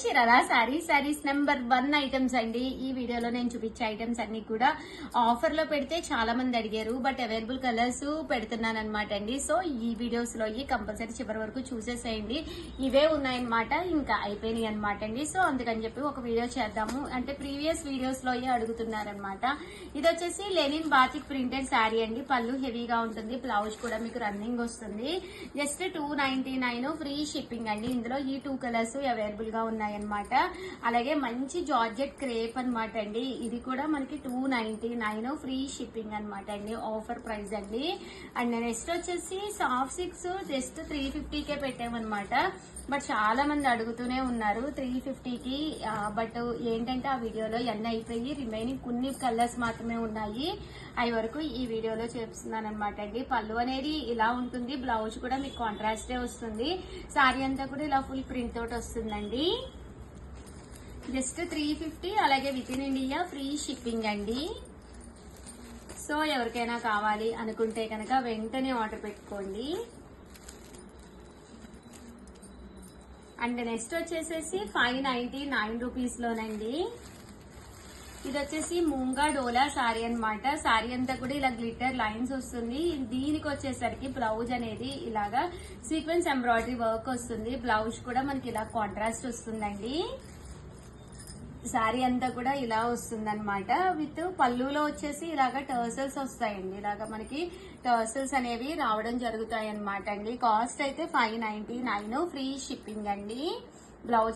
Chirala saris number 1 items అండి. ఈ వీడియోలో నేను చూపించే ఐటమ్స్ అన్ని కూడా ఆఫర్ లో పెడితే చాలా మంది అడిగారు, బట్ అవైలబుల్ కలర్స్ పెడుతున్నాను అనమాట అండి. సో ఈ వీడియోస్ లో కంపల్సరీ చివరి వరకు చూసేసేయండి. ఇవే ఉన్నాయన్నమాట, ఇంకా అయిపోయినాయి అనమాట అండి. సో అందుకని చెప్పి ఒక వీడియో చేద్దాము అంటే ప్రీవియస్ వీడియోస్ లో అడుగుతున్నారనమాట. ఇది వచ్చేసి లెనిన్ బాతిక్ ప్రింటెడ్ శారీ అండి. పళ్ళు హెవీగా ఉంటుంది, బ్లౌజ్ కూడా మీకు రన్నింగ్ వస్తుంది. జస్ట్ 299 ఫ్రీ షిప్పింగ్ అండి. ఇందులో ఈ 2 కలర్స్ అవైలబుల్ గా ఉన్నాయన్నమాట. అలాగే మంచి జార్జెట్ క్రేప్ అనమాట అండి. ఇది కూడా మనకి 299 ఫ్రీ షిప్పింగ్ అనమాట అండి, ఆఫర్ ప్రైస్ అండి. అండ్ నెక్స్ట్ వచ్చేసి సాఫ్ట్ సిక్స్ జస్ట్ 350కే పెట్టామన్నమాట. బట్ చాలా మంది అడుగుతూనే ఉన్నారు 350కి. బట్ ఏంటంటే ఆ వీడియోలో ఎన్ని అయిపోయి రిమైనింగ్ కొన్ని కలర్స్ మాత్రమే ఉన్నాయి. అవి వరకు ఈ వీడియోలో చూపిస్తున్నాను అనమాట అండి. పళ్ళు అనేది ఇలా ఉంటుంది, బ్లౌజ్ కూడా మీకు కాంట్రాస్టే వస్తుంది. సారీ అంతా కూడా ఇలా ఫుల్ ప్రింట్ తోటి వస్తుందండి. జస్ట్ 350, అలాగే with in India free shipping అండి. సో ఎవరికైనా కావాలి అనుకుంటే కనుక వెంటనే ఆర్డర్ పెట్టుకోండి. అండ్ నెక్స్ట్ వచ్చేసేసి 599 రూపీస్ లోనండి. ఇది వచ్చేసి మూంగా డోలా శారీ అనమాట. శారీ అంతా కూడా ఇలా గ్లిటర్ లైన్స్ వస్తుంది. దీనికి వచ్చేసరికి బ్లౌజ్ అనేది ఇలాగా సీక్వెన్స్ ఎంబ్రాయిడరీ వర్క్ వస్తుంది. బ్లౌజ్ కూడా మనకి ఇలా కాంట్రాస్ట్ వస్తుందండి. శారీ అంతా కూడా ఇలా వస్తుంది అనమాట. విత్ పళ్ళులో వచ్చేసి ఇలాగా టర్సల్స్ వస్తాయండి. ఇలాగా మనకి టర్సల్స్ అనేవి రావడం జరుగుతాయి అనమాట అండి. కాస్ట్ అయితే 599 ఫ్రీ షిప్పింగ్ అండి. బ్లౌజ్